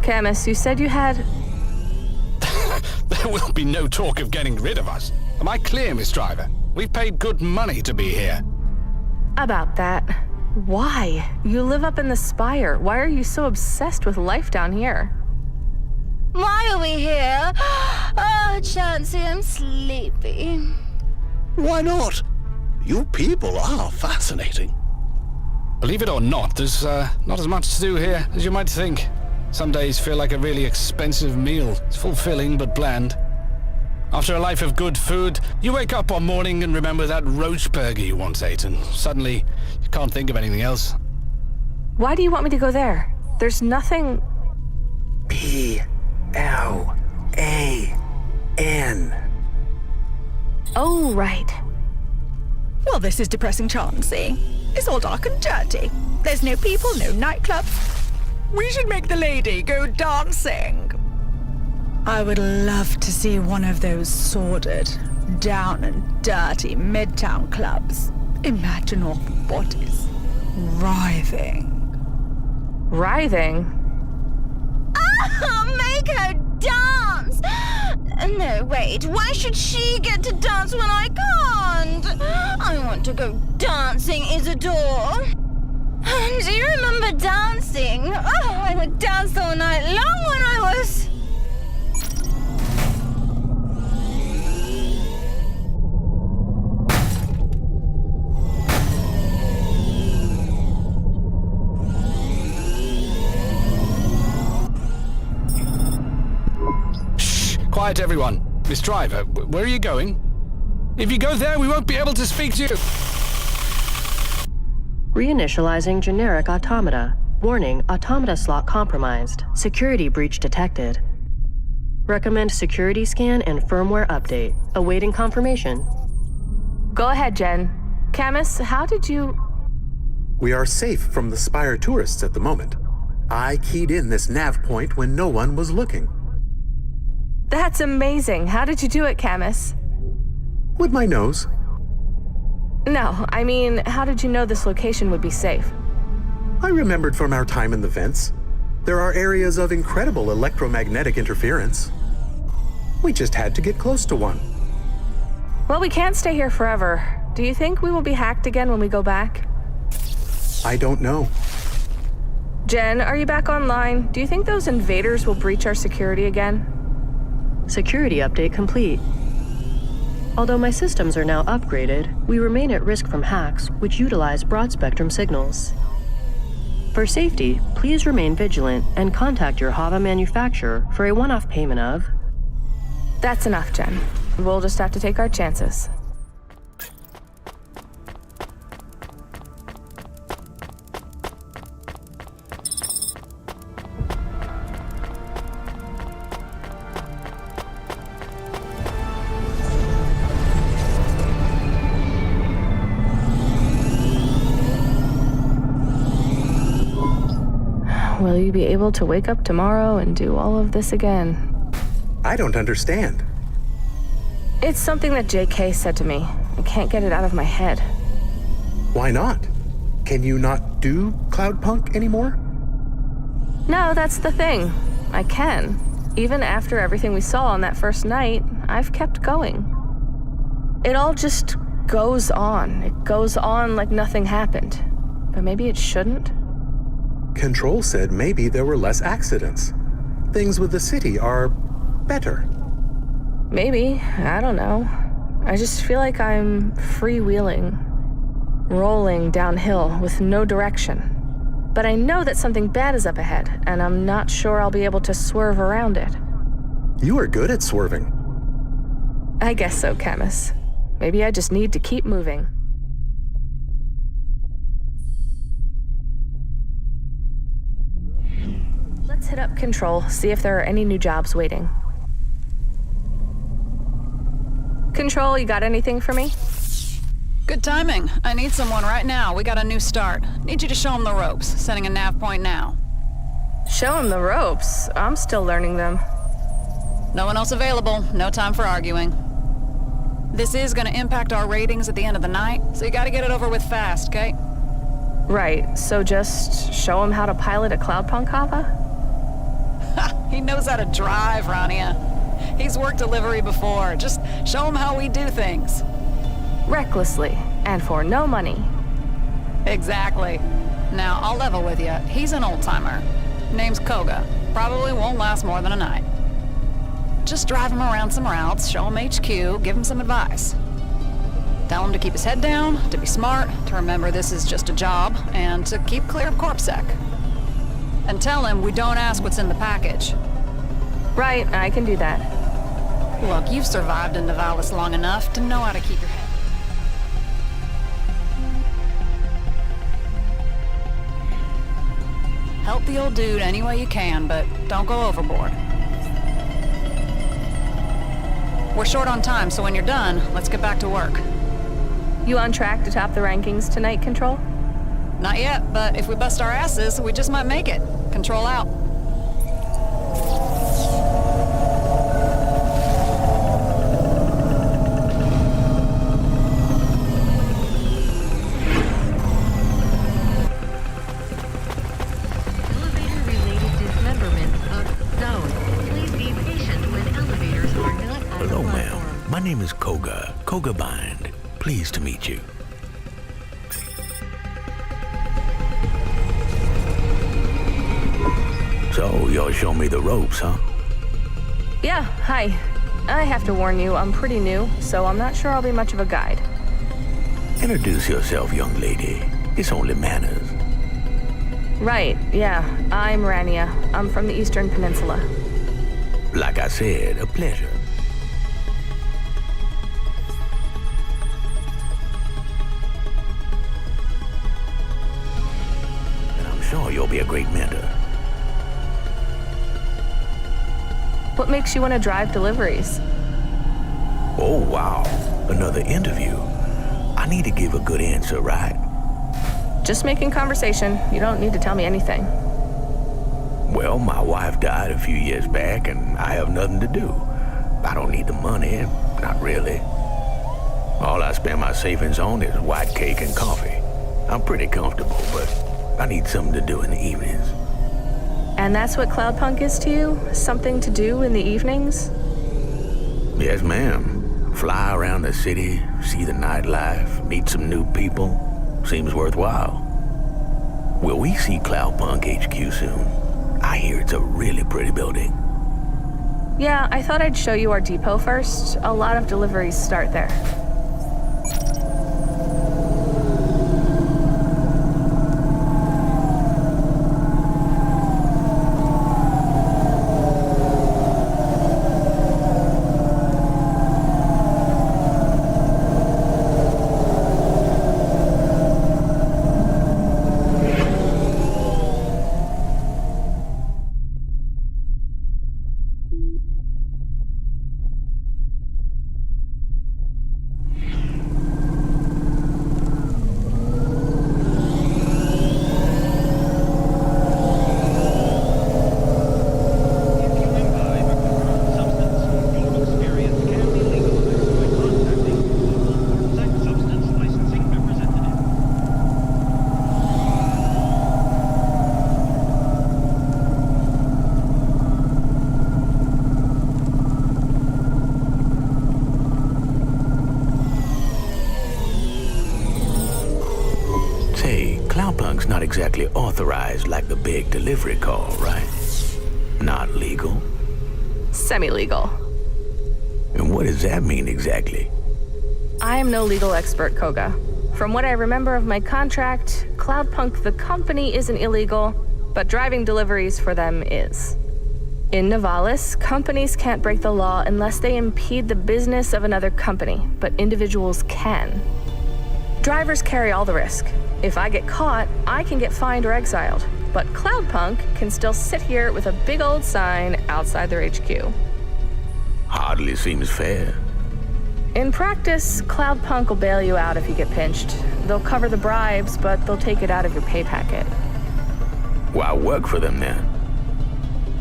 Camus, you said you had... There will be no talk of getting rid of us. Am I clear, Miss Driver? We've paid good money to be here. About that. Why? You live up in the spire. Why are you so obsessed with life down here? Why are we here? Oh, Chansey, I'm sleepy. Why not? You people are fascinating. Believe it or not, there's not as much to do here as you might think. Some days feel like a really expensive meal. It's fulfilling but bland. After a life of good food, you wake up one morning and remember that roach burger you once ate, and suddenly you can't think of anything else. Why do you want me to go there? There's nothing... P-L-A-N. Oh, right. Well, this is depressing, Chansey. It's all dark and dirty. There's no people, no nightclub. We should make the lady go dancing. I would love to see one of those sordid, down and dirty midtown clubs. Imagine all the bodies writhing. Writhing? Oh, make her dance! No, wait, why should she get to dance when I can't? I want to go dancing, Isidore. Do you remember dancing? Oh, I would dance all night long when I was... Quiet, everyone. Miss Driver, where are you going? If you go there, we won't be able to speak to you. Reinitializing generic automata. Warning, automata slot compromised. Security breach detected. Recommend security scan and firmware update. Awaiting confirmation. Go ahead, Jen. Camus, how did you... We are safe from the Spire tourists at the moment. I keyed in this nav point when no one was looking. That's amazing. How did you do it, Camus? With my nose. No, I mean, how did you know this location would be safe? I remembered from our time in the vents. There are areas of incredible electromagnetic interference. We just had to get close to one. Well, we can't stay here forever. Do you think we will be hacked again when we go back? I don't know. Jen, are you back online? Do you think those invaders will breach our security again? Security update complete. Although my systems are now upgraded, we remain at risk from hacks which utilize broad-spectrum signals. For safety, please remain vigilant and contact your Hava manufacturer for a one-off payment of... That's enough, Jen. We'll just have to take our chances. Will you be able to wake up tomorrow and do all of this again? I don't understand. It's something that JK said to me. I can't get it out of my head. Why not? Can you not do Cloudpunk anymore? No, that's the thing. I can. Even after everything we saw on that first night, I've kept going. It all just goes on. It goes on like nothing happened. But maybe it shouldn't? Control said maybe there were less accidents. Things with the city are better. Maybe. I don't know. I just feel like I'm freewheeling, rolling downhill with no direction. But I know that something bad is up ahead, and I'm not sure I'll be able to swerve around it. You are good at swerving. I guess so, Camus. Maybe I just need to keep moving. Let's hit up Control, see if there are any new jobs waiting. Control, you got anything for me? Good timing. I need someone right now. We got a new start. Need you to show them the ropes. Setting a nav point now. Show them the ropes. I'm still learning them. No one else available. No time for arguing. This is gonna impact our ratings at the end of the night, so you gotta get it over with fast, okay? Right, so just show them how to pilot a Cloudpunk Hava? He knows how to drive, Rania. He's worked delivery before. Just show him how we do things. Recklessly, and for no money. Exactly. Now, I'll level with you. He's an old-timer. Name's Koga. Probably won't last more than a night. Just drive him around some routes, show him HQ, give him some advice. Tell him to keep his head down, to be smart, to remember this is just a job, and to keep clear of CorpSec. And tell him we don't ask what's in the package. Right, I can do that. Look, you've survived in Nivalis long enough to know how to keep your head. Help the old dude any way you can, but don't go overboard. We're short on time, so when you're done, let's get back to work. You on track to top the rankings tonight, Control? Not yet, but if we bust our asses, we just might make it. Control out. My name is Koga, Koga Bind. Pleased to meet you. So, you'll show me the ropes, huh? Yeah, hi. I have to warn you, I'm pretty new, so I'm not sure I'll be much of a guide. Introduce yourself, young lady. It's only manners. Right, yeah. I'm Rania. I'm from the Eastern Peninsula. Like I said, a pleasure. Sure, you'll be a great mentor. What makes you want to drive deliveries? Oh, wow. Another interview. I need to give a good answer, right? Just making conversation. You don't need to tell me anything. Well, my wife died a few years back, and I have nothing to do. I don't need the money, not really. All I spend my savings on is white cake and coffee. I'm pretty comfortable, but I need something to do in the evenings. And that's what Cloudpunk is to you? Something to do in the evenings? Yes, ma'am. Fly around the city, see the nightlife, meet some new people. Seems worthwhile. Will we see Cloudpunk HQ soon? I hear it's a really pretty building. Yeah, I thought I'd show you our depot first. A lot of deliveries start there. Cloudpunk's not exactly authorized like the big delivery call, right? Not legal? Semi-legal. And what does that mean exactly? I am no legal expert, Koga. From what I remember of my contract, Cloudpunk the company isn't illegal, but driving deliveries for them is. In Nivalis, companies can't break the law unless they impede the business of another company, but individuals can. Drivers carry all the risk. If I get caught, I can get fined or exiled, but Cloudpunk can still sit here with a big old sign outside their HQ. Hardly seems fair. In practice, Cloudpunk will bail you out if you get pinched. They'll cover the bribes, but they'll take it out of your pay packet. Why work for them then?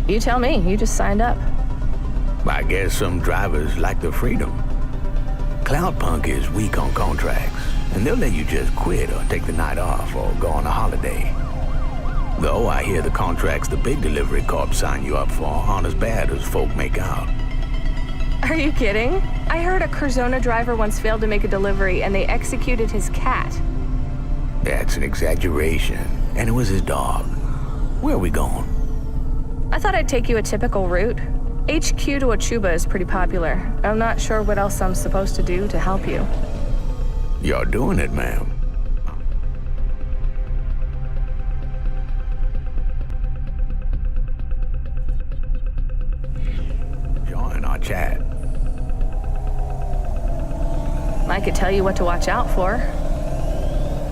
You tell me, you just signed up. I guess some drivers like the freedom. Cloudpunk is weak on contracts, and they'll let you just quit or take the night off or go on a holiday. Though I hear the contracts the big delivery corps sign you up for aren't as bad as folk make out. Are you kidding? I heard a Curzona driver once failed to make a delivery and they executed his cat. That's an exaggeration. And it was his dog. Where are we going? I thought I'd take you a typical route. HQ to Achuba is pretty popular. I'm not sure what else I'm supposed to do to help you. You're doing it, ma'am. Join our chat. I could tell you what to watch out for.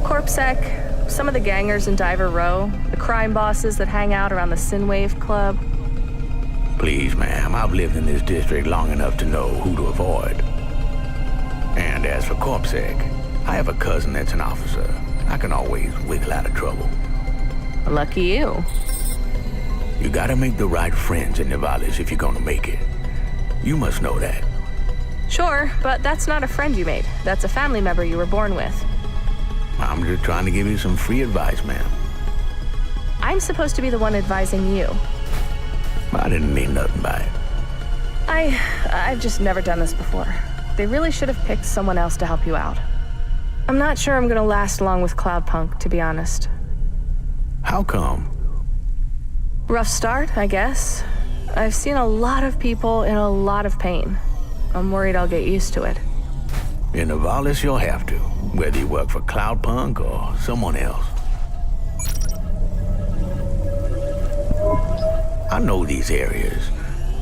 Corpsec, some of the gangers in Diver Row, the crime bosses that hang out around the Synwave Club. Please, ma'am, I've lived in this district long enough to know who to avoid. And as for Corpsec, I have a cousin that's an officer. I can always wiggle out of trouble. Lucky you. You gotta make the right friends in Nivales if you're gonna make it. You must know that. Sure, but that's not a friend you made. That's a family member you were born with. I'm just trying to give you some free advice, ma'am. I'm supposed to be the one advising you. I didn't mean nothing by it. I've just never done this before. They really should have picked someone else to help you out. I'm not sure I'm gonna last long with Cloudpunk, to be honest. How come? Rough start, I guess. I've seen a lot of people in a lot of pain. I'm worried I'll get used to it. In Nivales, you'll have to, whether you work for Cloudpunk or someone else. I know these areas.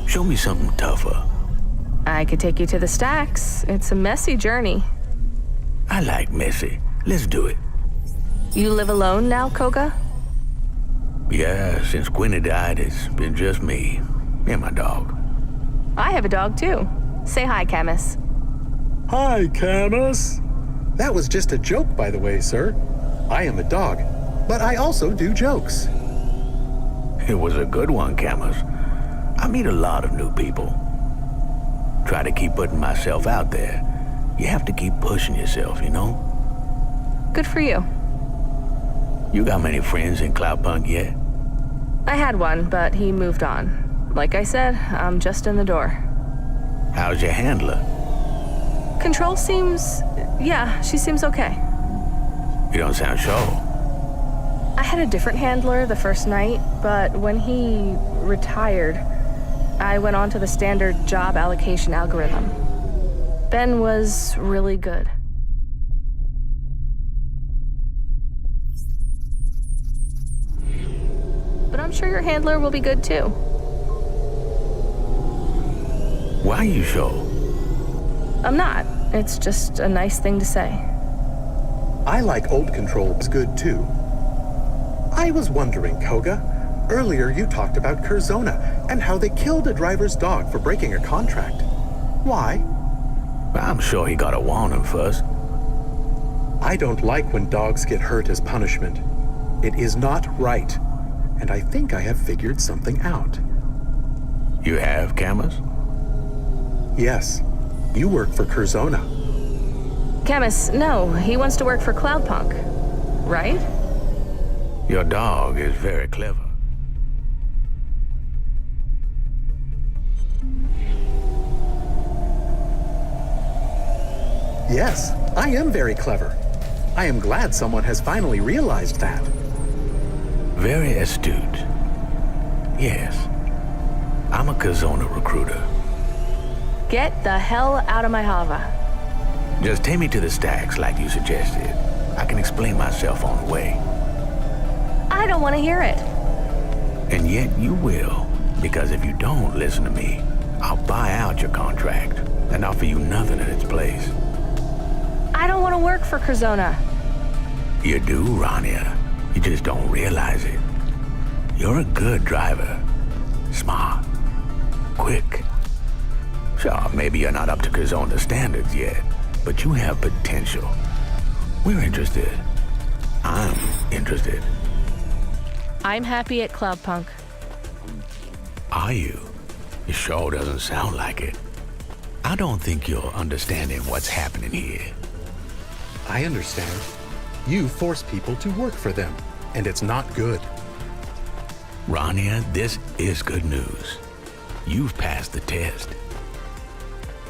Show me something tougher. I could take you to the stacks. It's a messy journey. I like messy. Let's do it. You live alone now, Koga? Yeah, since Quinny died, it's been just me and my dog. I have a dog, too. Say hi, Camus. Hi, Camus. That was just a joke, by the way, sir. I am a dog, but I also do jokes. It was a good one, Camus. I meet a lot of new people. Try to keep putting myself out there. You have to keep pushing yourself, you know? Good for you. You got many friends in Cloudpunk yet? I had one, but he moved on. Like I said, I'm just in the door. How's your handler? Control seems... yeah, she seems okay. You don't sound sure. I had a different handler the first night, but when he retired, I went on to the standard job allocation algorithm. Ben was really good. But I'm sure your handler will be good too. Why are you sure? I'm not. It's just a nice thing to say. I like old controls good too. I was wondering, Koga, earlier you talked about Curzona and how they killed a driver's dog for breaking a contract. Why? I'm sure he got a warning first. I don't like when dogs get hurt as punishment. It is not right, and I think I have figured something out. You have, Camus? Yes, you work for Curzona. Camus, no, he wants to work for Cloudpunk, right? Your dog is very clever. Yes, I am very clever. I am glad someone has finally realized that. Very astute. Yes. I'm a Curzona recruiter. Get the hell out of my hava. Just take me to the stacks like you suggested. I can explain myself on the way. I don't want to hear it. And yet you will, because if you don't listen to me, I'll buy out your contract and offer you nothing in its place. I don't want to work for Curzona. You do, Rania. You just don't realize it. You're a good driver. Smart. Quick. Sure, maybe you're not up to Curzona standards yet, but you have potential. We're interested. I'm interested. I'm happy at Cloudpunk. Are you? It sure doesn't sound like it. I don't think you're understanding what's happening here. I understand. You force people to work for them, and it's not good. Rania, this is good news. You've passed the test.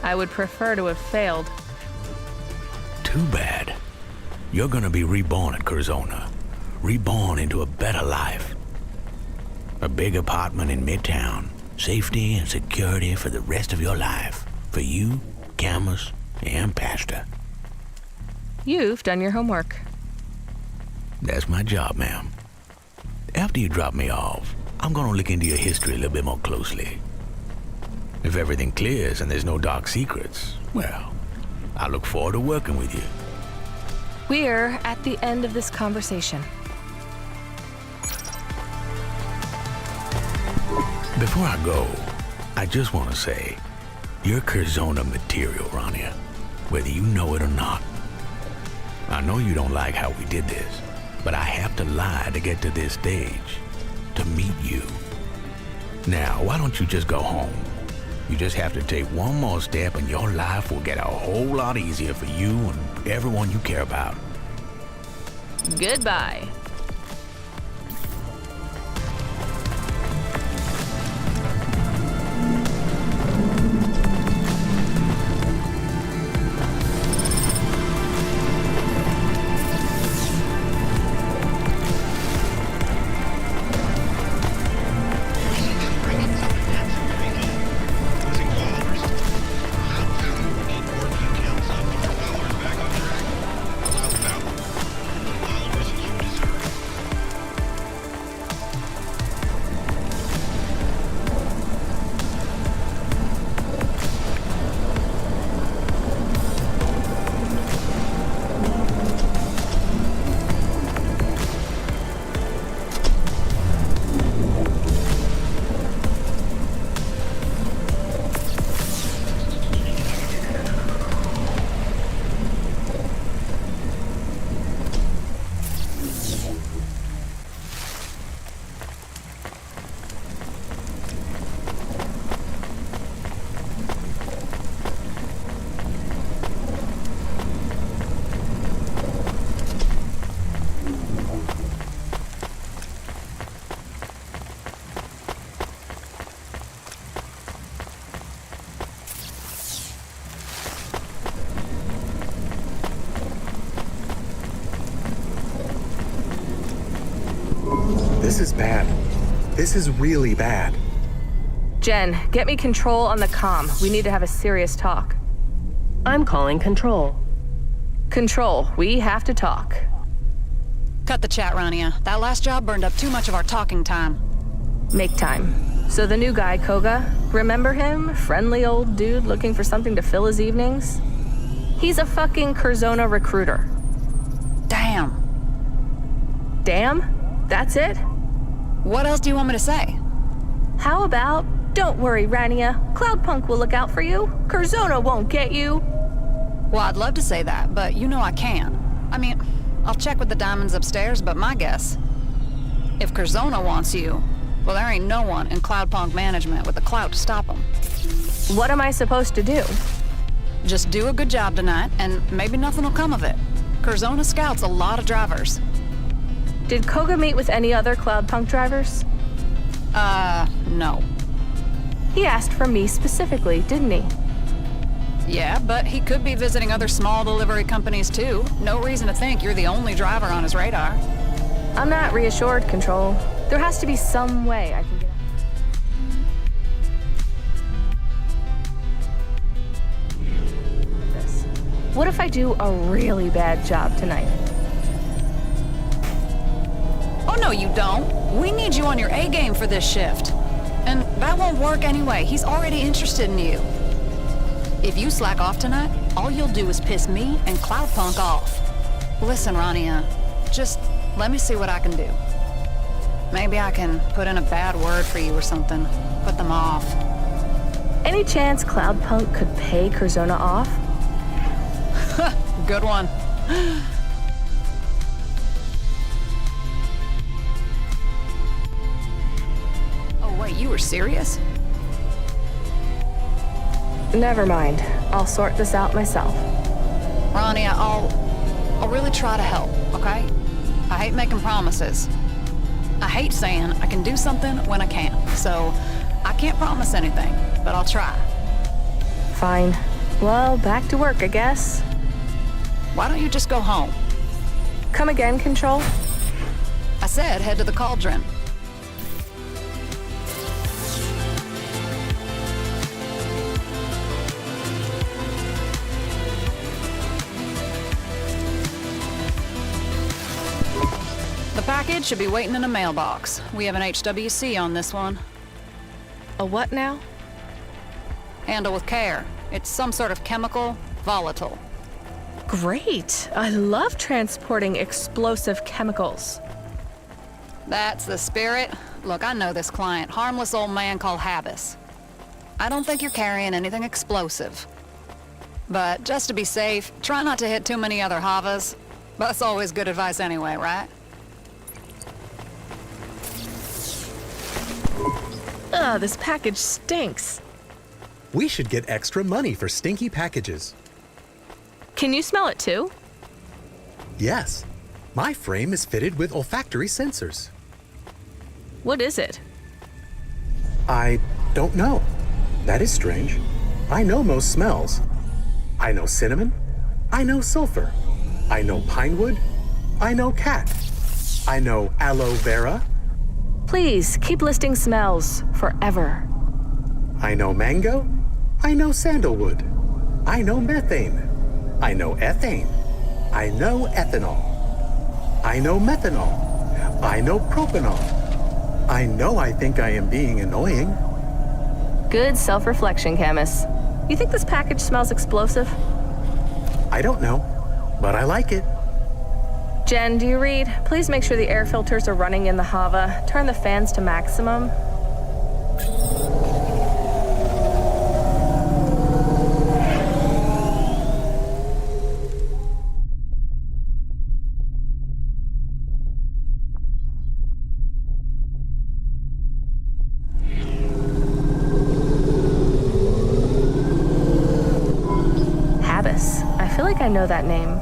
I would prefer to have failed. Too bad. You're gonna be reborn at Curzona. Reborn into a better life. A big apartment in Midtown. Safety and security for the rest of your life. For you, cameras, and Pastor. You've done your homework. That's my job, ma'am. After you drop me off, I'm gonna look into your history a little bit more closely. If everything clears and there's no dark secrets, well, I look forward to working with you. We're at the end of this conversation. Before I go, I just want to say, you're Curzona material, Rania, whether you know it or not. I know you don't like how we did this, but I have to lie to get to this stage, to meet you. Now, why don't you just go home? You just have to take one more step and your life will get a whole lot easier for you and everyone you care about. Goodbye. This is bad. This is really bad. Jen, get me control on the comm. We need to have a serious talk. I'm calling control. Control, we have to talk. Cut the chat, Rania. That last job burned up too much of our talking time. Make time. So the new guy, Koga, remember him? Friendly old dude looking for something to fill his evenings? He's a fucking Curzona recruiter. Damn. Damn? That's it? What else do you want me to say? How about, don't worry, Rania. Cloudpunk will look out for you. Curzona won't get you. Well, I'd love to say that, but you know I can't. I mean, I'll check with the diamonds upstairs, but my guess, if Curzona wants you, well, there ain't no one in Cloudpunk management with the clout to stop them. What am I supposed to do? Just do a good job tonight, and maybe nothing will come of it. Curzona scouts a lot of drivers. Did Koga meet with any other Cloudpunk drivers? No. He asked for me specifically, didn't he? Yeah, but he could be visiting other small delivery companies too. No reason to think you're the only driver on his radar. I'm not reassured, Control. There has to be some way I can get out of this. What if I do a really bad job tonight? Oh, no, you don't. We need you on your A game for this shift. And that won't work anyway. He's already interested in you. If you slack off tonight, all you'll do is piss me and Cloudpunk off. Listen, Rania, just let me see what I can do. Maybe I can put in a bad word for you or something. Put them off. Any chance Cloudpunk could pay Curzona off? Good one. Oh, wait, you were serious? Never mind. I'll sort this out myself. Rania, I'll really try to help, okay? I hate making promises. I hate saying I can do something when I can't, so I can't promise anything, but I'll try. Fine. Well, back to work, I guess. Why don't you just go home? Come again, Control? I said head to the cauldron. The package should be waiting in a mailbox. We have an HWC on this one. A what now? Handle with care. It's some sort of chemical, volatile. Great. I love transporting explosive chemicals. That's the spirit. Look, I know this client. Harmless old man called Habis. I don't think you're carrying anything explosive. But just to be safe, try not to hit too many other Havas. That's always good advice anyway, right? Ugh, this package stinks. We should get extra money for stinky packages. Can you smell it too? Yes. My frame is fitted with olfactory sensors. What is it? I don't know. That is strange. I know most smells. I know cinnamon. I know sulfur. I know pine wood. I know cat. I know aloe vera. Please, keep listing smells forever. I know mango. I know sandalwood. I know methane. I know ethane. I know ethanol. I know methanol. I know propanol. I think I am being annoying. Good self-reflection, Camus. You think this package smells explosive? I don't know, but I like it. Jen, do you read? Please make sure the air filters are running in the Hava. Turn the fans to maximum. Habis. I feel like I know that name.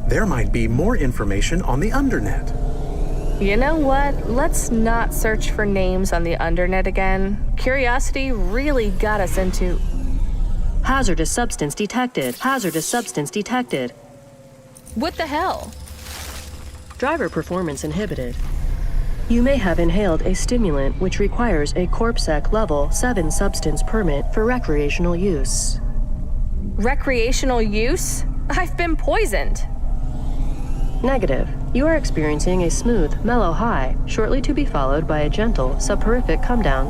There might be more information on the undernet. You know what? Let's not search for names on the undernet again. Curiosity really got us into... Hazardous substance detected. Hazardous substance detected. What the hell? Driver performance inhibited. You may have inhaled a stimulant which requires a CorpSec Level 7 substance permit for recreational use. Recreational use? I've been poisoned. Negative. You are experiencing a smooth, mellow high, shortly to be followed by a gentle, subhorrific come-down.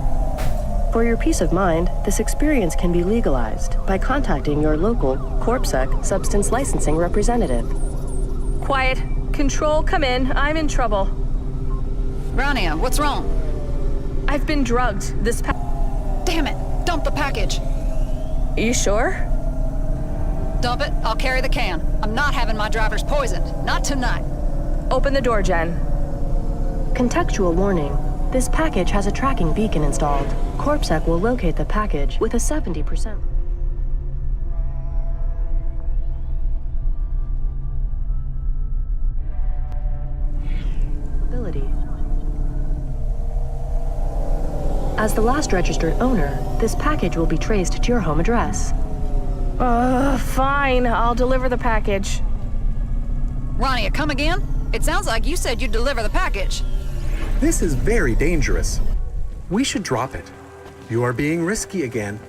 For your peace of mind, this experience can be legalized by contacting your local CorpSec substance licensing representative. Quiet. Control, come in. I'm in trouble. Grania, what's wrong? I've been drugged. Damn it! Dump the package! You sure? Dump it, I'll carry the can. I'm not having my drivers poisoned. Not tonight. Open the door, Jen. Contextual warning. This package has a tracking beacon installed. CorpSec will locate the package with a 70%. Ability. As the last registered owner, this package will be traced to your home address. Fine. I'll deliver the package. Rania, come again? It sounds like you said you'd deliver the package. This is very dangerous. We should drop it. You are being risky again.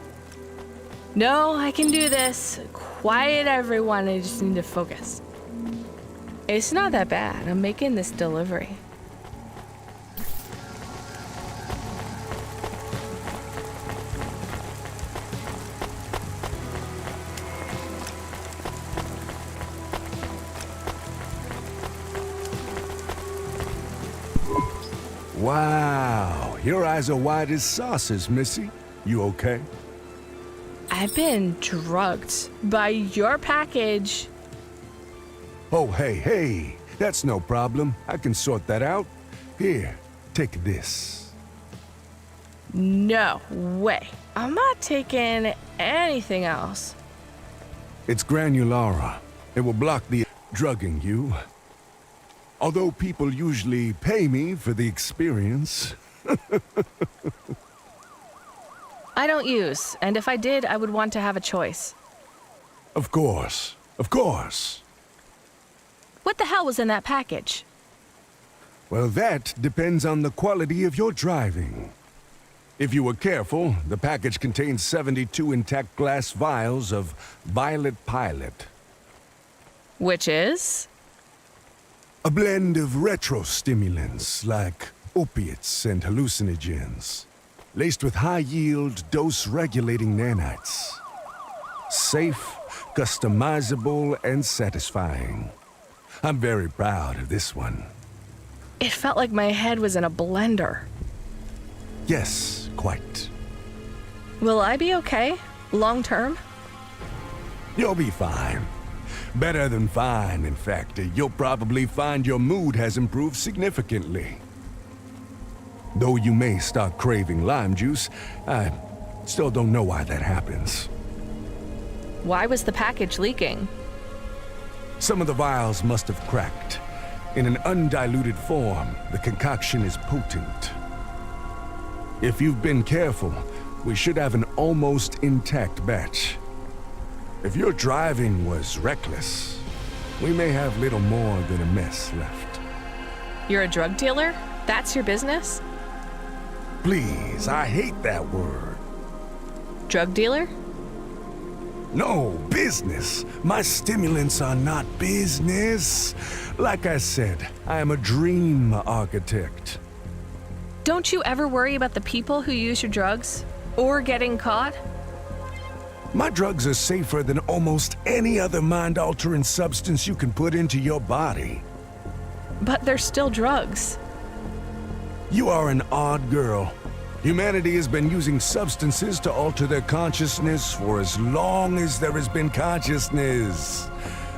No, I can do this. Quiet, everyone. I just need to focus. It's not that bad. I'm making this delivery. Wow, your eyes are wide as saucers, Missy. You okay? I've been drugged by your package. Oh, hey, that's no problem. I can sort that out. Here, take this. No way. I'm not taking anything else. It's Granulara. It will block the drugging you. Although people usually pay me for the experience. I don't use, and if I did, I would want to have a choice. Of course, of course. What the hell was in that package? Well, that depends on the quality of your driving. If you were careful, the package contains 72 intact glass vials of Violet Pilot. Which is? A blend of retro-stimulants like opiates and hallucinogens, laced with high-yield, dose-regulating nanites. Safe, customizable, and satisfying. I'm very proud of this one. It felt like my head was in a blender. Yes, quite. Will I be okay? Long term? You'll be fine. Better than fine, in fact. You'll probably find your mood has improved significantly. Though you may start craving lime juice, I still don't know why that happens. Why was the package leaking? Some of the vials must have cracked. In an undiluted form, the concoction is potent. If you've been careful, we should have an almost intact batch. If your driving was reckless, we may have little more than a mess left. You're a drug dealer? That's your business? Please, I hate that word. Drug dealer? No, business. My stimulants are not business. Like I said, I am a dream architect. Don't you ever worry about the people who use your drugs? Or getting caught? My drugs are safer than almost any other mind-altering substance you can put into your body. But they're still drugs. You are an odd girl. Humanity has been using substances to alter their consciousness for as long as there has been consciousness.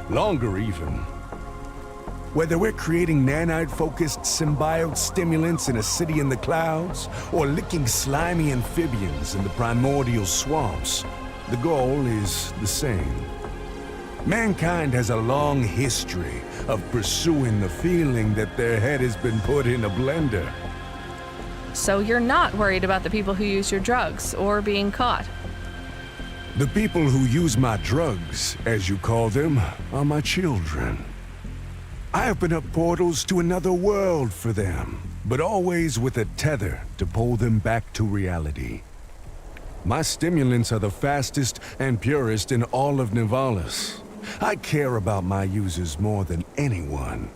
Longer even. Whether we're creating nanite-focused symbiote stimulants in a city in the clouds, or licking slimy amphibians in the primordial swamps, the goal is the same. Mankind has a long history of pursuing the feeling that their head has been put in a blender. So you're not worried about the people who use your drugs, or being caught? The people who use my drugs, as you call them, are my children. I open up portals to another world for them, but always with a tether to pull them back to reality. My stimulants are the fastest and purest in all of Nivalis. I care about my users more than anyone.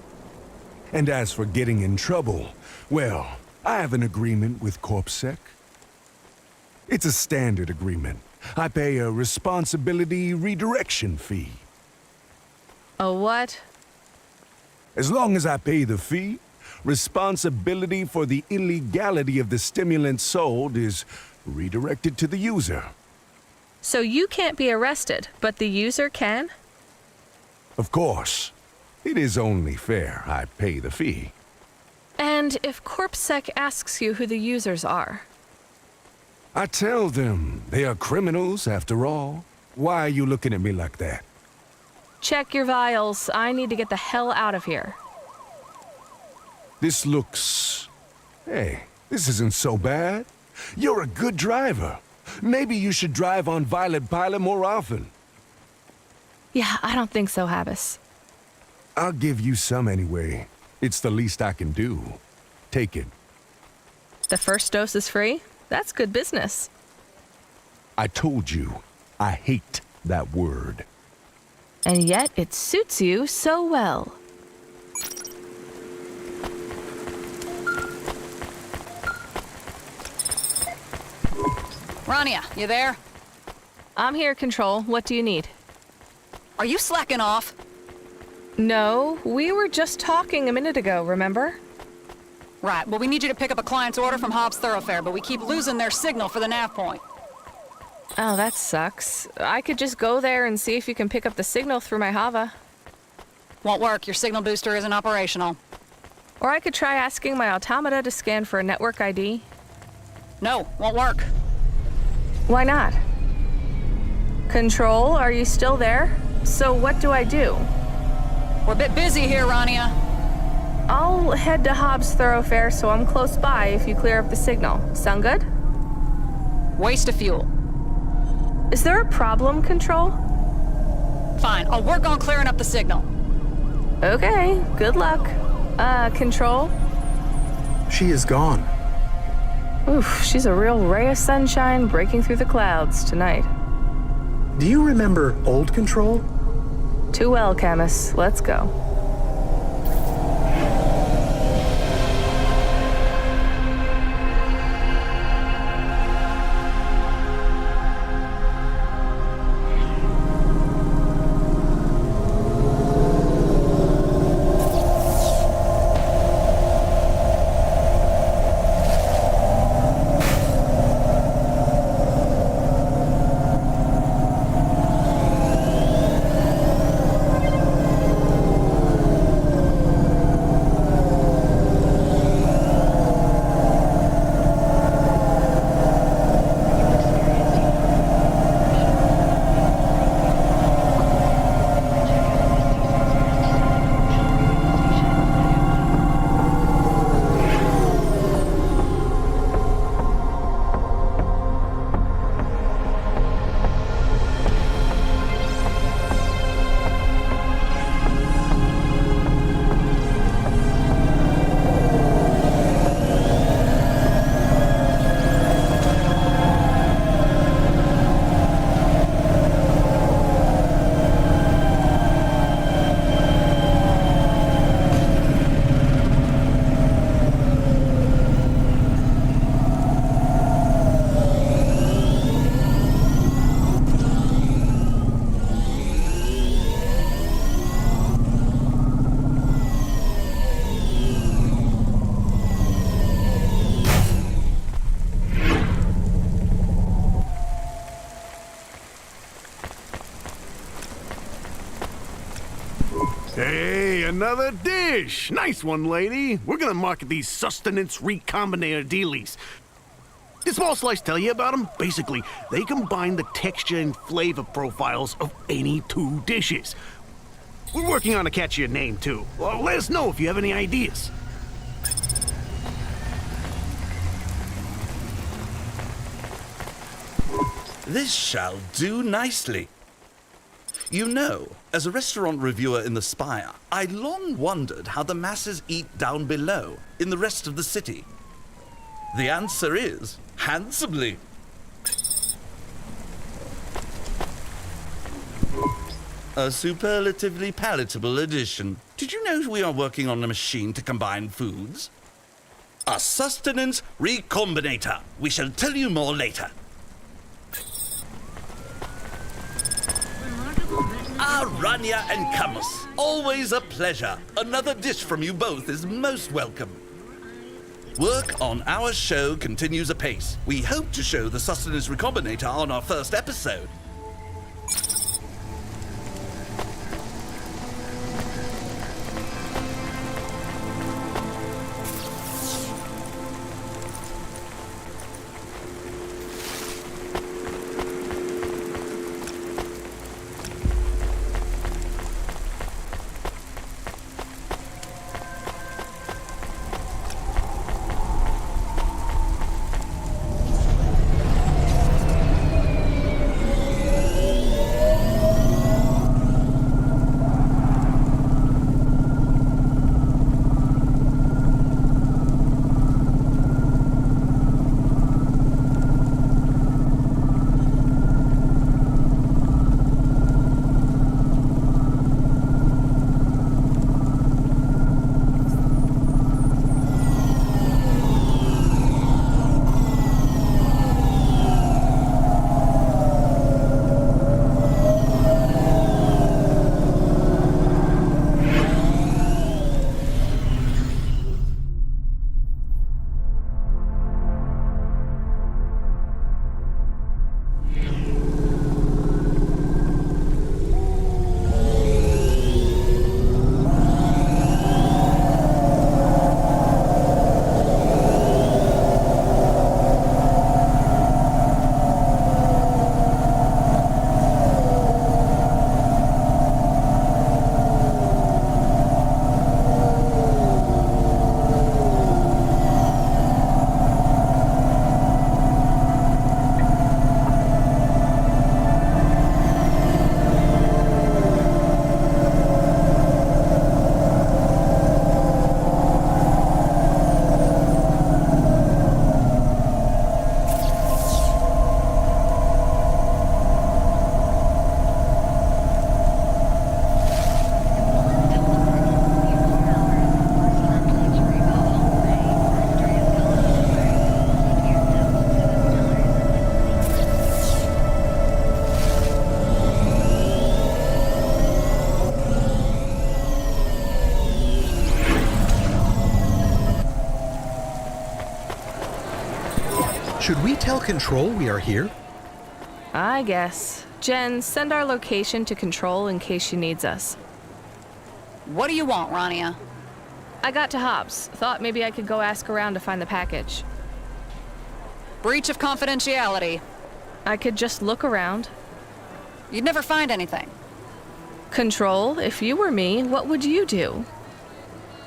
And as for getting in trouble, well, I have an agreement with CorpSec. It's a standard agreement. I pay a responsibility redirection fee. A what? As long as I pay the fee, responsibility for the illegality of the stimulant sold is redirected to the user. So you can't be arrested, but the user can? Of course. It is only fair I pay the fee. And if CorpSec asks you who the users are? I tell them they are criminals after all. Why are you looking at me like that? Check your vials. I need to get the hell out of here. This looks... Hey, this isn't so bad. You're a good driver. Maybe you should drive on Violet Pilot more often. Yeah, I don't think so, Habis. I'll give you some anyway. It's the least I can do. Take it. The first dose is free? That's good business. I told you, I hate that word. And yet it suits you so well. Rania, you there? I'm here, Control. What do you need? Are you slacking off? No, we were just talking a minute ago, remember? Right, well we need you to pick up a client's order from Hobbs Thoroughfare, but we keep losing their signal for the nav point. Oh, that sucks. I could just go there and see if you can pick up the signal through my Hava. Won't work, your signal booster isn't operational. Or I could try asking my automata to scan for a network ID. No, won't work. Why not? Control, are you still there? So what do I do? We're a bit busy here, Rania. I'll head to Hobbs Thoroughfare so I'm close by if you clear up the signal. Sound good? Waste of fuel. Is there a problem, Control? Fine, I'll work on clearing up the signal. Okay, good luck. Control? She is gone. Oof, she's a real ray of sunshine breaking through the clouds tonight. Do you remember old Control? Too well, Camus. Let's go. Hey, another dish! Nice one, lady. We're gonna market these sustenance recombinator dealies. Did Small Slice tell you about them? Basically, they combine the texture and flavor profiles of any two dishes. We're working on a catchier name, too. Well, let us know if you have any ideas. This shall do nicely. You know, as a restaurant reviewer in the Spire, I long wondered how the masses eat down below, in the rest of the city. The answer is, handsomely. A superlatively palatable addition. Did you know we are working on a machine to combine foods? A sustenance recombinator. We shall tell you more later. Rania and Camus, always a pleasure. Another dish from you both is most welcome. Work on our show continues apace. We hope to show the sustenance recombinator on our first episode. Should we tell Control we are here? I guess. Jen, send our location to Control in case she needs us. What do you want, Rania? I got to Hobbs. Thought maybe I could go ask around to find the package. Breach of confidentiality. I could just look around. You'd never find anything. Control, if you were me, what would you do?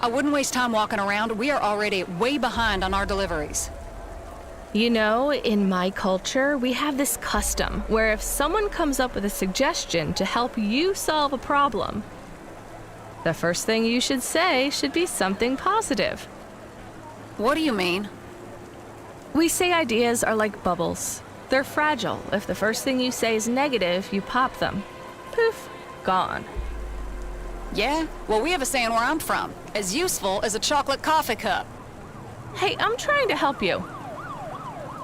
I wouldn't waste time walking around. We are already way behind on our deliveries. You know, in my culture, we have this custom where if someone comes up with a suggestion to help you solve a problem, the first thing you should say should be something positive. What do you mean? We say ideas are like bubbles. They're fragile. If the first thing you say is negative, you pop them. Poof, gone. Yeah? Well, we have a saying where I'm from. As useful as a chocolate coffee cup. Hey, I'm trying to help you.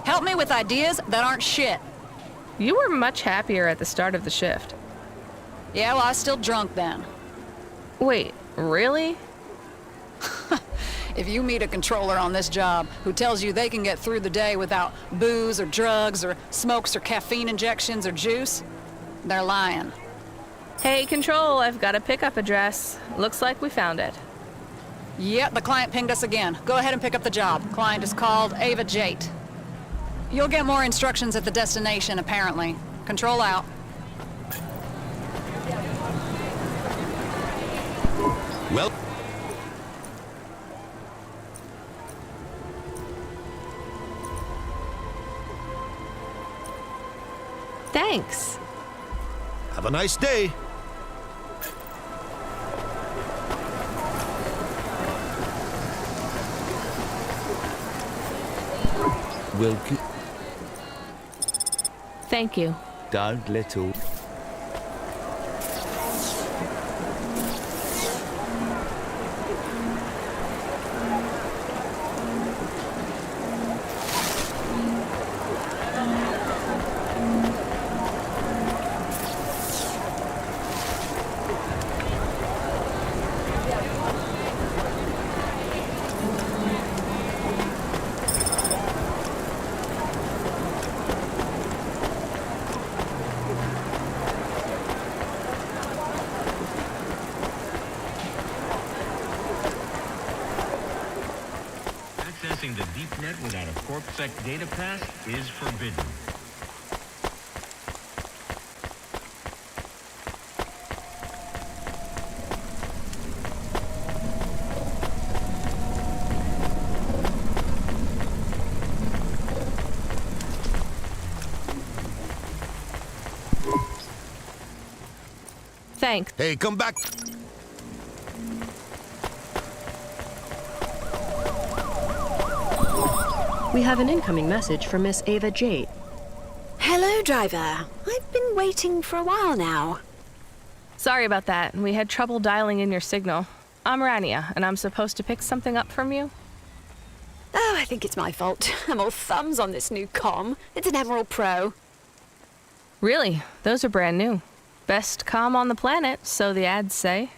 Help me with ideas that aren't shit. You were much happier at the start of the shift. Yeah, well, I was still drunk then. Wait, really? If you meet a controller on this job who tells you they can get through the day without booze or drugs or smokes or caffeine injections or juice, they're lying. Hey, Control, I've got a pickup address. Looks like we found it. Yep, the client pinged us again. Go ahead and pick up the job. Client is called Ava Jate. You'll get more instructions at the destination, apparently. Control out. Well, Thanks. have a nice day. Welcome. Thank you. Don't let all. Accessing the deep net without a CorpSec data pass is forbidden. Thanks. Hey, come back. We have an incoming message from Miss Ava Jate. Hello, driver. I've been waiting for a while now. Sorry about that. We had trouble dialing in your signal. I'm Rania, and I'm supposed to pick something up from you? Oh, I think it's my fault. I'm all thumbs on this new comm. It's an Emerald Pro. Really? Those are brand new. Best comm on the planet, so the ads say.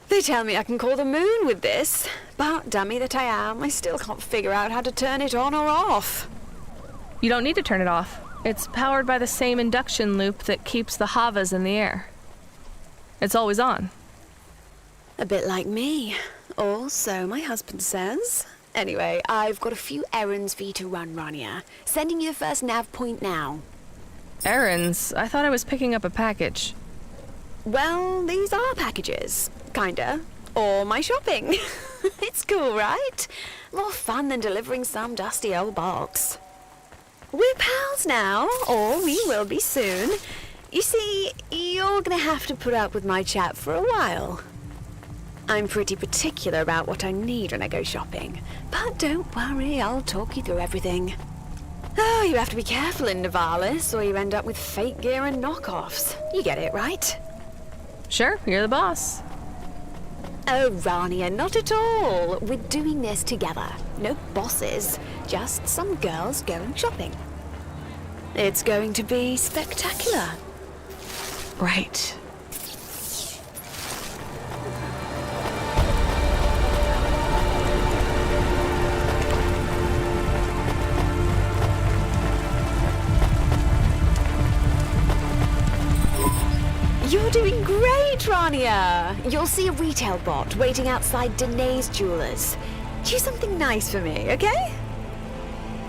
They tell me I can call the moon with this, but dummy that I am, I still can't figure out how to turn it on or off. You don't need to turn it off. It's powered by the same induction loop that keeps the havas in the air. It's always on. A bit like me. Or so my husband says. Anyway, I've got a few errands for you to run, Rania. Sending you the first nav point now. Errands? I thought I was picking up a package. Well, these are packages. Kinda. Or my shopping. It's cool, right? More fun than delivering some dusty old box. We're pals now, or we will be soon. You see, you're gonna have to put up with my chat for a while. I'm pretty particular about what I need when I go shopping. But don't worry, I'll talk you through everything. Oh, you have to be careful in Navalis, or you end up with fake gear and knockoffs. You get it, right? Sure, you're the boss. Oh, Rania, not at all. We're doing this together. No bosses, just some girls going shopping. It's going to be spectacular. Right. doing great, Rania. You'll see a retail bot waiting outside Danae's Jewelers. Do something nice for me, okay?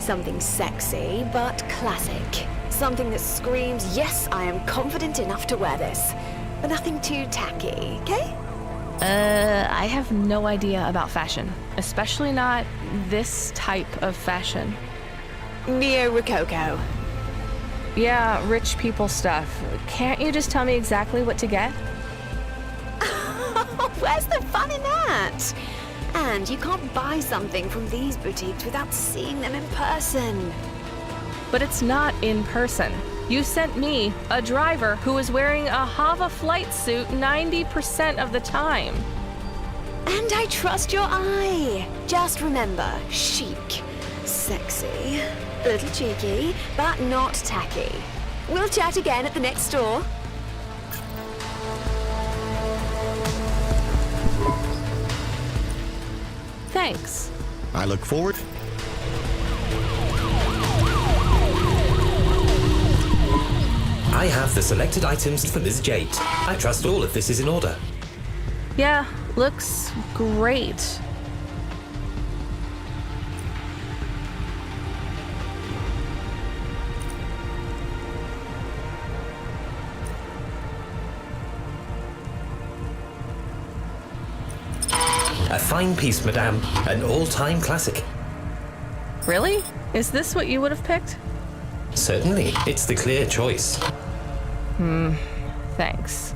Something sexy, but classic. Something that screams, yes, I am confident enough to wear this. But nothing too tacky, okay? I have no idea about fashion. Especially not this type of fashion. Neo-Rococo. Yeah, rich people stuff. Can't you just tell me exactly what to get? Where's the fun in that? And you can't buy something from these boutiques without seeing them in person. But it's not in person. You sent me, a driver, who was wearing a Hava flight suit 90% of the time. And I trust your eye. Just remember, chic, sexy, a little cheeky, but not tacky. We'll chat again at the next store. Thanks. I look forward. I have the selected items for Ms. Jade. I trust all of this is in order. Yeah, looks great. A fine piece, madame. An all-time classic. Really? Is this what you would have picked? Certainly. It's the clear choice. Thanks.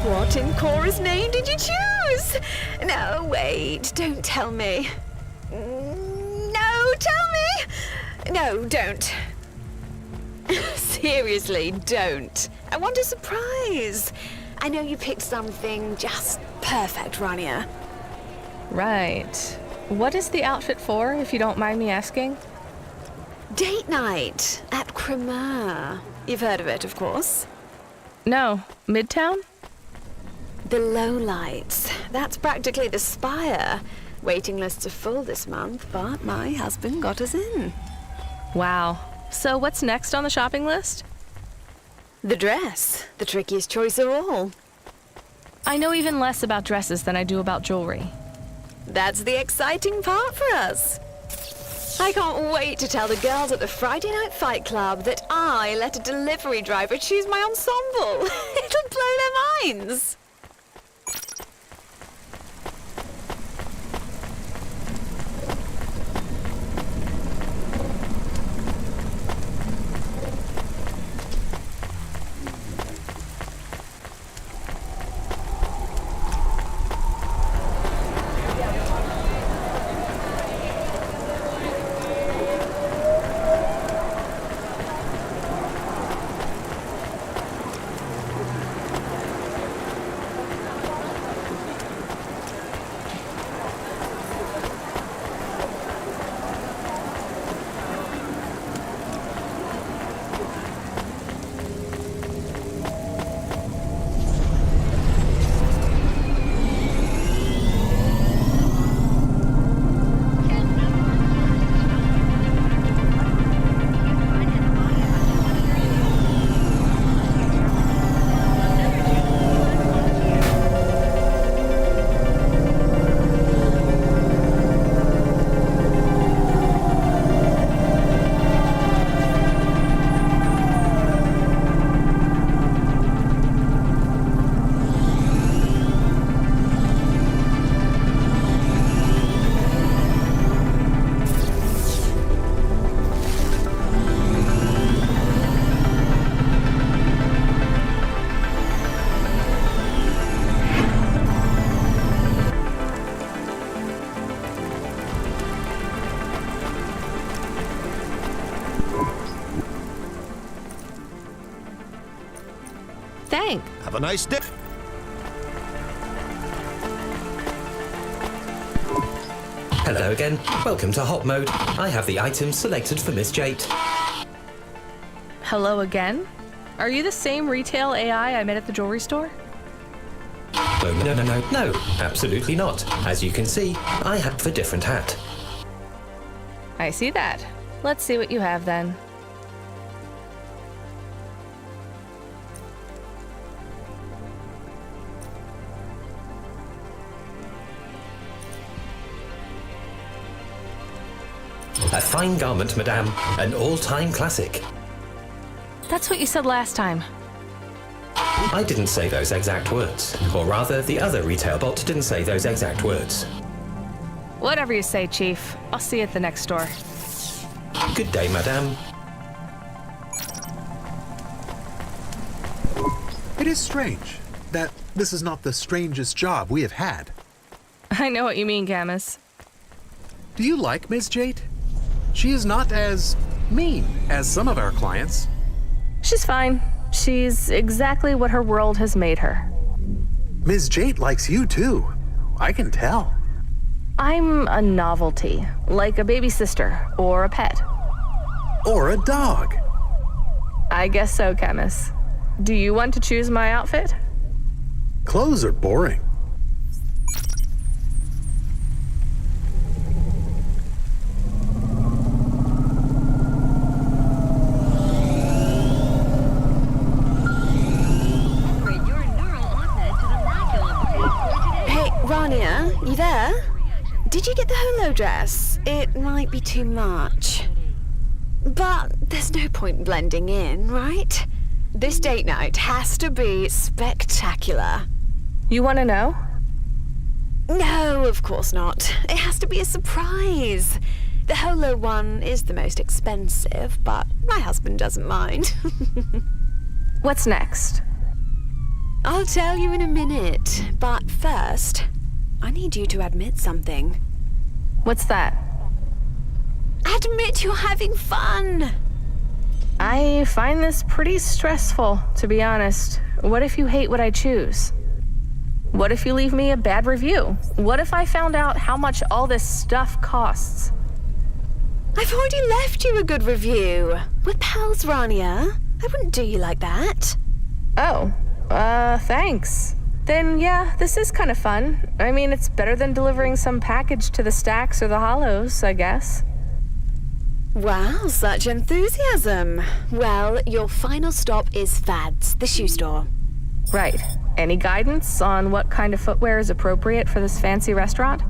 What in Cora's name did you choose? No, wait, don't tell me. No, tell me! No, don't. Seriously, don't. I want a surprise. I know you picked something just perfect, Rania. Right. What is the outfit for, if you don't mind me asking? Date night at Cremeur. You've heard of it, of course. No. Midtown? The Lowlights. That's practically the Spire. Waiting lists are full this month, but my husband got us in. Wow. So what's next on the shopping list? The dress. The trickiest choice of all. I know even less about dresses than I do about jewelry. That's the exciting part for us. I can't wait to tell the girls at the Friday Night Fight Club that I let a delivery driver choose my ensemble. It'll blow their minds. Thanks. Have a nice day. Hello again. Welcome to Hot Mode. I have the items selected for Miss Jade. Hello again? Are you the same retail AI I met at the jewelry store? Oh, no, absolutely not. As you can see, I have a different hat. I see that. Let's see what you have then. A fine garment, madame. An all-time classic. That's what you said last time. I didn't say those exact words. Or rather, the other retail bot didn't say those exact words. Whatever you say, Chief. I'll see you at the next store. Good day, madame. It is strange that this is not the strangest job we have had. I know what you mean, Camus. Do you like Ms. Jate? She is not as mean as some of our clients. She's fine. She's exactly what her world has made her. Ms. Jate likes you too. I can tell. I'm a novelty, like a baby sister or a pet. Or a dog. I guess so, Camus. Do you want to choose my outfit? Clothes are boring. Hey, Rania, you there? Did you get the holo dress? It might be too much. But there's no point blending in, right? This date night has to be spectacular. You want to know? No, of course not. It has to be a surprise. The holo one is the most expensive, but my husband doesn't mind. What's next? I'll tell you in a minute, but first, I need you to admit something. What's that? Admit you're having fun! I find this pretty stressful, to be honest. What if you hate what I choose? What if you leave me a bad review? What if I found out how much all this stuff costs? I've already left you a good review. We're pals, Rania. I wouldn't do you like that. Oh, thanks. Then yeah, this is kind of fun. I mean, it's better than delivering some package to the Stacks or the Hollows, I guess. Wow, such enthusiasm. Well, your final stop is Fad's, the shoe store. Right. Any guidance on what kind of footwear is appropriate for this fancy restaurant?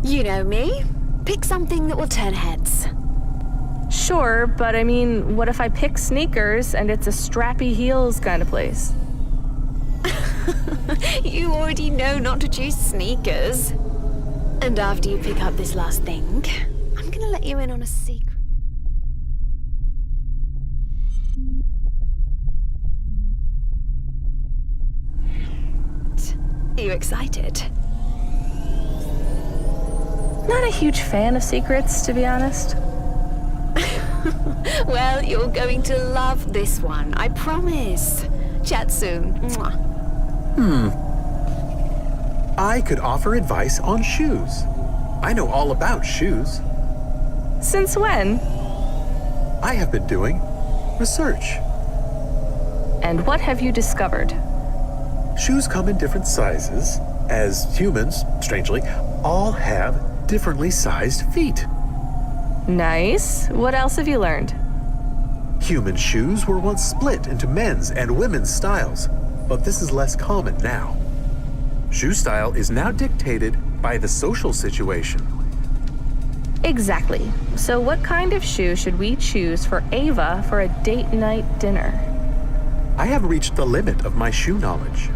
You know me. Pick something that will turn heads. Sure, but I mean, what if I pick sneakers and it's a strappy heels kind of place? You already know not to choose sneakers. And after you pick up this last thing, I'm gonna let you in on a secret. Are you excited? Not a huge fan of secrets, to be honest. Well, you're going to love this one, I promise. Chat soon. Mwah. I could offer advice on shoes. I know all about shoes. Since when? I have been doing research. And what have you discovered? Shoes come in different sizes, as humans, strangely, all have differently sized feet. Nice. What else have you learned? Human shoes were once split into men's and women's styles, but this is less common now. Shoe style is now dictated by the social situation. Exactly. So what kind of shoe should we choose for Ava for a date night dinner? I have reached the limit of my shoe knowledge.